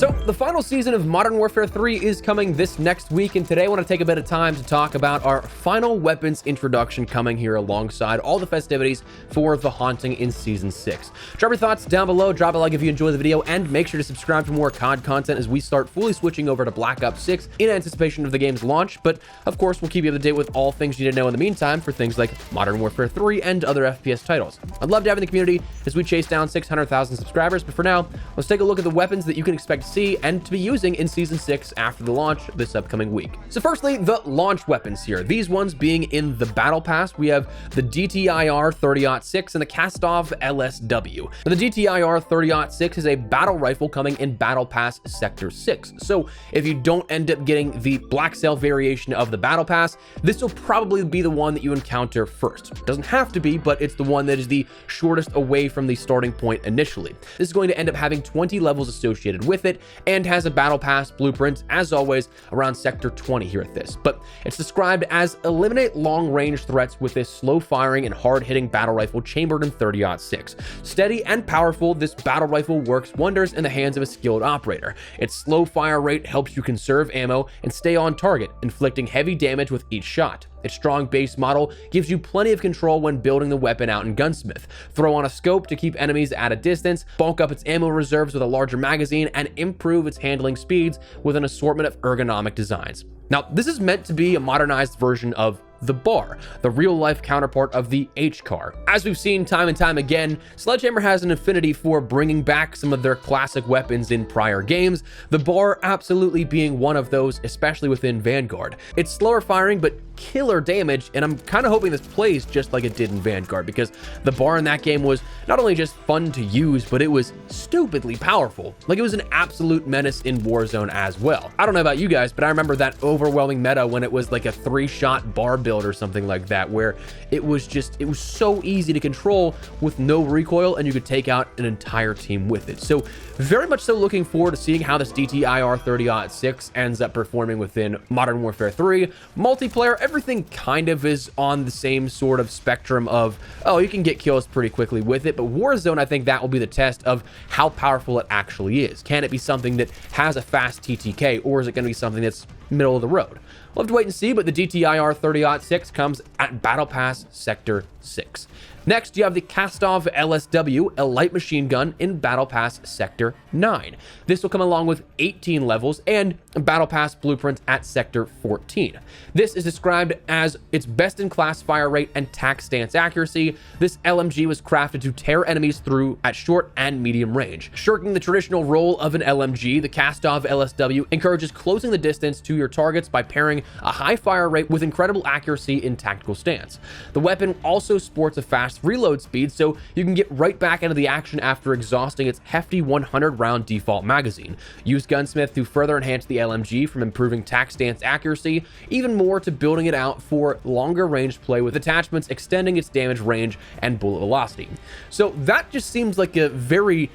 So the final season of Modern Warfare 3 is coming this next week, and today I want to take a bit of time to talk about our final weapons introduction coming here alongside all the festivities for The Haunting in Season 6. Drop your thoughts down below, drop a like if you enjoy the video, and make sure to subscribe for more COD content as we start fully switching over to Black Ops 6 in anticipation of the game's launch, but of course we'll keep you up to date with all things you need to know in the meantime for things like Modern Warfare 3 and other FPS titles. I'd love to have you in the community as we chase down 600,000 subscribers, but for now, let's take a look at the weapons that you can expect to see and to be using in Season 6 after the launch this upcoming week. So firstly, the launch weapons here. These ones being in the Battle Pass, we have the DTIR 30-06 and the Kastov LSW. Now, the DTIR 30-06 is a battle rifle coming in Battle Pass Sector 6. So if you don't end up getting the Black Sail variation of the Battle Pass, this will probably be the one that you encounter first. It doesn't have to be, but it's the one that is the shortest away from the starting point initially. This is going to end up having 20 levels associated with it, and has a Battle Pass blueprint, as always, around Sector 20 here at this. But it's described as eliminate long-range threats with this slow-firing and hard-hitting battle rifle chambered in 30-06. Steady and powerful, this battle rifle works wonders in the hands of a skilled operator. Its slow fire rate helps you conserve ammo and stay on target, inflicting heavy damage with each shot. Its strong base model gives you plenty of control when building the weapon out in Gunsmith. Throw on a scope to keep enemies at a distance, bulk up its ammo reserves with a larger magazine, and improve its handling speeds with an assortment of ergonomic designs. Now, this is meant to be a modernized version of the BAR, the real-life counterpart of the H-Car. As we've seen time and time again, Sledgehammer has an affinity for bringing back some of their classic weapons in prior games, the BAR absolutely being one of those, especially within Vanguard. It's slower firing, but killer damage, and I'm kind of hoping this plays just like it did in Vanguard, because the BAR in that game was not only just fun to use, but it was stupidly powerful. Like, it was an absolute menace in Warzone as well. I don't know about you guys, but I remember that overwhelming meta when it was like a 3-shot BAR build or something like that, where it was so easy to control with no recoil, and you could take out an entire team with it. So very much so looking forward to seeing how this DTIR 30-06 ends up performing within Modern Warfare 3. Multiplayer, everything kind of is on the same sort of spectrum of, oh, you can get kills pretty quickly with it, but Warzone, I think that will be the test of how powerful it actually is. Can it be something that has a fast TTK, or is it going to be something that's middle of the road? We'll have to wait and see, but the DTIR 30-06 comes at Battle Pass Sector 6. Next, you have the Kastov LSW, a light machine gun in Battle Pass Sector 9. This will come along with 18 levels and a Battle Pass blueprint at Sector 14. This is described as its best-in-class fire rate and tac stance accuracy. This LMG was crafted to tear enemies through at short and medium range. Shirking the traditional role of an LMG, the Kastov LSW encourages closing the distance to your targets by pairing a high fire rate with incredible accuracy in tactical stance. The weapon also sports a fast reload speed, so you can get right back into the action after exhausting its hefty 100-round default magazine. Use Gunsmith to further enhance the LMG, from improving tac stance accuracy even more to building it out for longer range play with attachments extending its damage range and bullet velocity. So that just seems like a very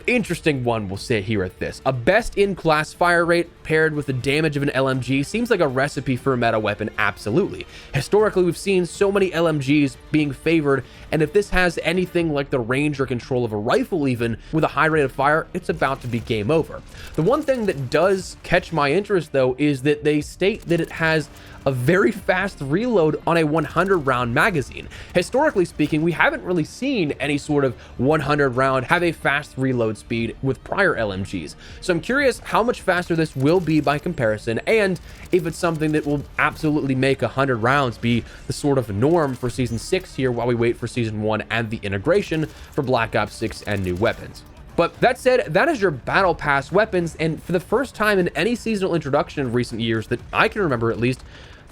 interesting one, we'll say here at this. A best-in-class fire rate paired with the damage of an LMG seems like a recipe for a meta weapon, absolutely. Historically, we've seen so many LMGs being favored, and if this has anything like the range or control of a rifle even, with a high rate of fire, it's about to be game over. The one thing that does catch my interest, though, is that they state that it has a very fast reload on a 100-round magazine. Historically speaking, we haven't really seen any sort of 100-round have a fast reload speed with prior LMGs. So I'm curious how much faster this will be by comparison, and if it's something that will absolutely make 100 rounds be the sort of norm for Season 6 here while we wait for Season 1 and the integration for Black Ops 6 and new weapons. But that said, that is your Battle Pass weapons, and for the first time in any seasonal introduction in recent years that I can remember at least,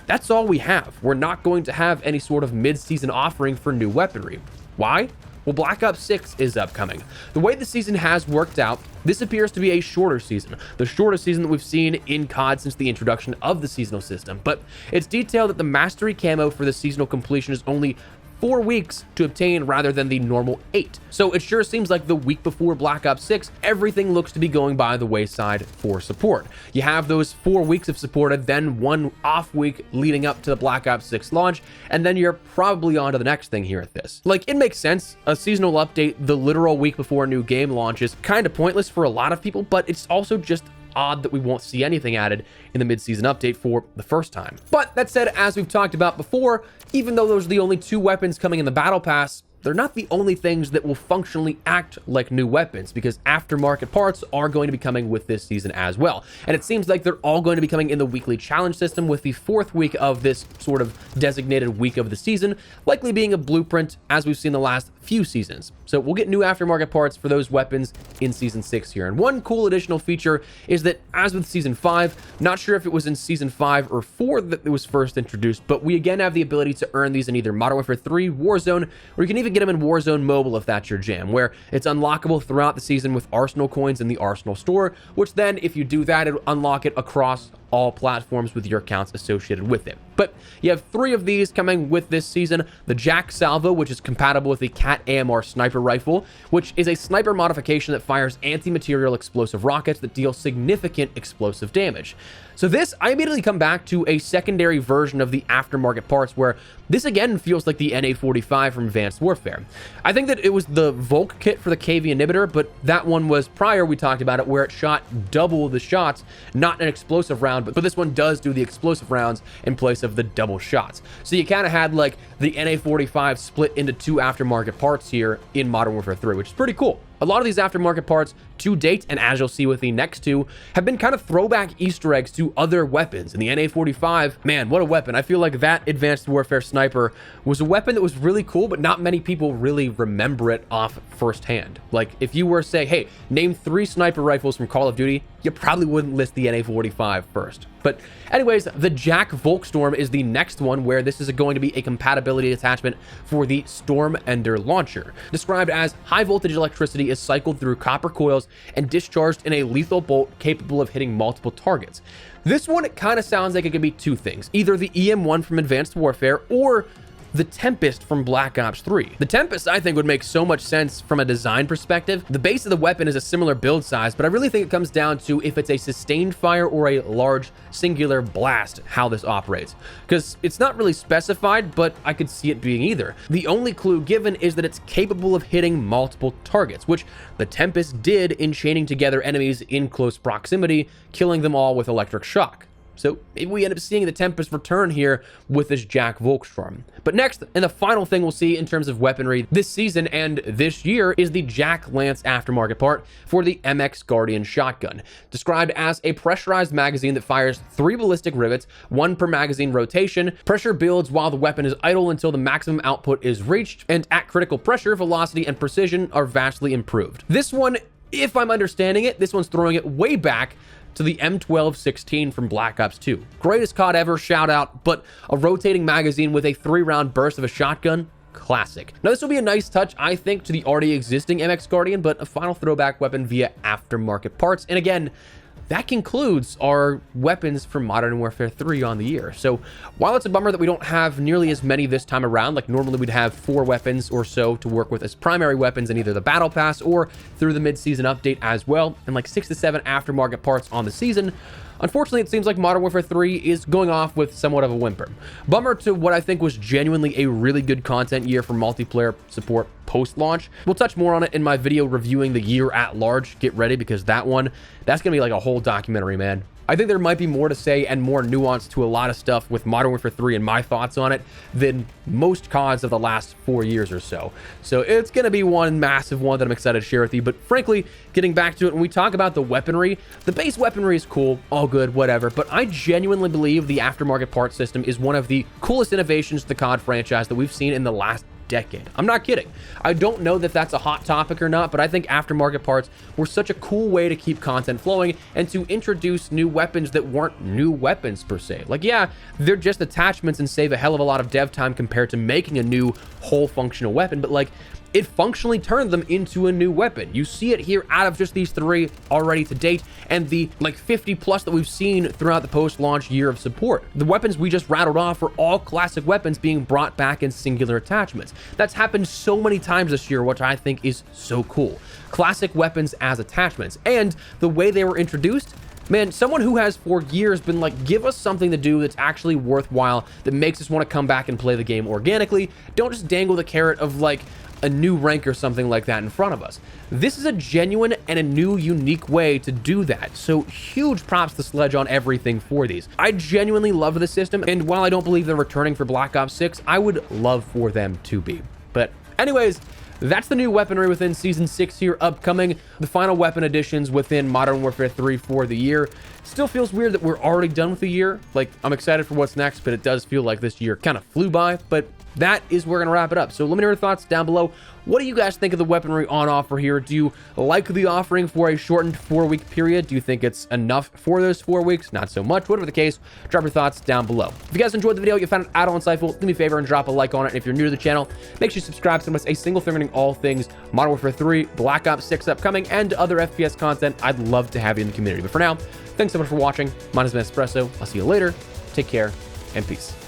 that's all we have. We're not going to have any sort of mid-season offering for new weaponry. Why? Well, Black Ops 6 is upcoming. The way the season has worked out, this appears to be a shorter season, the shortest season that we've seen in COD since the introduction of the seasonal system, but it's detailed that the Mastery camo for the seasonal completion is only 4 weeks to obtain rather than the normal 8. So it sure seems like the week before Black Ops 6, everything looks to be going by the wayside for support. You have those 4 weeks of supported, then 1 off week leading up to the Black Ops 6 launch, and then you're probably on to the next thing here at this. Like, it makes sense. A seasonal update the literal week before a new game launch is kind of pointless for a lot of people, but it's also just odd that we won't see anything added in the mid-season update for the first time. But that said, as we've talked about before, even though those are the only 2 weapons coming in the Battle Pass, they're not the only things that will functionally act like new weapons, because aftermarket parts are going to be coming with this season as well. And it seems like they're all going to be coming in the weekly challenge system, with the 4th week of this sort of designated week of the season likely being a blueprint as we've seen the last few seasons. So we'll get new aftermarket parts for those weapons in Season 6 here. And one cool additional feature is that, as with Season 5, not sure if it was in Season 5 or 4 that it was first introduced, but we again have the ability to earn these in either Modern Warfare 3, Warzone, or you can even get them in Warzone Mobile if that's your jam, where it's unlockable throughout the season with Arsenal coins in the Arsenal store, which then, if you do that, it'll unlock it across all platforms with your accounts associated with it. But you have 3 of these coming with this season. The Jack Salvo, which is compatible with the Cat AMR sniper rifle, which is a sniper modification that fires anti-material explosive rockets that deal significant explosive damage. So this, I immediately come back to a secondary version of the aftermarket parts, where this again feels like the NA45 from Advanced Warfare. I think that it was the Volk kit for the KV inhibitor, but that one was prior, we talked about it, where it shot double the shots, not an explosive round, but this one does do the explosive rounds in place of the double shots. So you kind of had like the NA45 split into 2 aftermarket parts here in Modern Warfare 3, which is pretty cool. A lot of these aftermarket parts to date, and as you'll see with the next 2, have been kind of throwback Easter eggs to other weapons. And the NA45, man, what a weapon. I feel like that Advanced Warfare sniper was a weapon that was really cool, but not many people really remember it off firsthand. Like, if you were to say, hey, name 3 sniper rifles from Call of Duty, you probably wouldn't list the NA45 first. But anyways, the Jack Voltstorm is the next one, where this is going to be a compatibility attachment for the Storm Ender launcher. Described as high voltage electricity is cycled through copper coils and discharged in a lethal bolt capable of hitting multiple targets. This one, it kind of sounds like it could be 2 things. Either the EM1 from Advanced Warfare or the Tempest from Black Ops 3. The Tempest, I think, would make so much sense from a design perspective. The base of the weapon is a similar build size, but I really think it comes down to if it's a sustained fire or a large singular blast, how this operates. Because it's not really specified, but I could see it being either. The only clue given is that it's capable of hitting multiple targets, which the Tempest did in chaining together enemies in close proximity, killing them all with electric shock. So maybe we end up seeing the Tempest return here with this Jack Voltstorm. But next, and the final thing we'll see in terms of weaponry this season and this year, is the Jack Lance aftermarket part for the MX Guardian shotgun. Described as a pressurized magazine that fires 3 ballistic rivets, 1 per magazine rotation. Pressure builds while the weapon is idle until the maximum output is reached, and at critical pressure, velocity and precision are vastly improved. This one, if I'm understanding it, this one's throwing it way back to the M1216 from Black Ops 2. Greatest COD ever, shout out, but a rotating magazine with a 3-round burst of a shotgun, classic. Now this will be a nice touch, I think, to the already existing MX Guardian, but a final throwback weapon via aftermarket parts. And again, that concludes our weapons for Modern Warfare 3 on the year. So while it's a bummer that we don't have nearly as many this time around, like normally we'd have 4 weapons or so to work with as primary weapons in either the Battle Pass or through the mid-season update as well, and like 6 to 7 aftermarket parts on the season, unfortunately, it seems like Modern Warfare 3 is going off with somewhat of a whimper. Bummer to what I think was genuinely a really good content year for multiplayer support post-launch. We'll touch more on it in my video reviewing the year at large. Get ready, because that's going to be like a whole documentary, man. I think there might be more to say and more nuance to a lot of stuff with Modern Warfare 3 and my thoughts on it than most CODs of the last 4 years or so. So it's going to be one massive one that I'm excited to share with you. But frankly, getting back to it, when we talk about the weaponry, the base weaponry is cool, all good, whatever. But I genuinely believe the aftermarket parts system is one of the coolest innovations to the COD franchise that we've seen in the last decade. I'm not kidding. I don't know that that's a hot topic or not, but I think aftermarket parts were such a cool way to keep content flowing and to introduce new weapons that weren't new weapons per se. Like, yeah, they're just attachments and save a hell of a lot of dev time compared to making a new whole functional weapon, but like, it functionally turned them into a new weapon. You see it here out of just these 3 already to date, and the like 50 plus that we've seen throughout the post-launch year of support. The weapons we just rattled off are all classic weapons being brought back in singular attachments. That's happened so many times this year, which I think is so cool. Classic weapons as attachments, and the way they were introduced, man, someone who has for years been like, give us something to do that's actually worthwhile, that makes us want to come back and play the game organically. Don't just dangle the carrot of like a new rank or something like that in front of us. This is a genuine and a new, unique way to do that. So huge props to Sledge on everything for these. I genuinely love the system, and while I don't believe they're returning for Black Ops 6, I would love for them to be. But anyways, that's the new weaponry within Season 6 here upcoming. The final weapon additions within Modern Warfare 3 for the year. Still feels weird that we're already done with the year. Like, I'm excited for what's next, but it does feel like this year kind of flew by. But that is where we're going to wrap it up. So let me know your thoughts down below. What do you guys think of the weaponry on offer here? Do you like the offering for a shortened 4-week period? Do you think it's enough for those 4 weeks? Not so much. Whatever the case, drop your thoughts down below. If you guys enjoyed the video, you found it at all insightful, do me a favor and drop a like on it. And if you're new to the channel, make sure you subscribe to miss a single thing regarding all things Modern Warfare 3, Black Ops 6 upcoming, and other FPS content. I'd love to have you in the community. But for now, thanks so much for watching. My name is Espresso. I'll see you later. Take care and peace.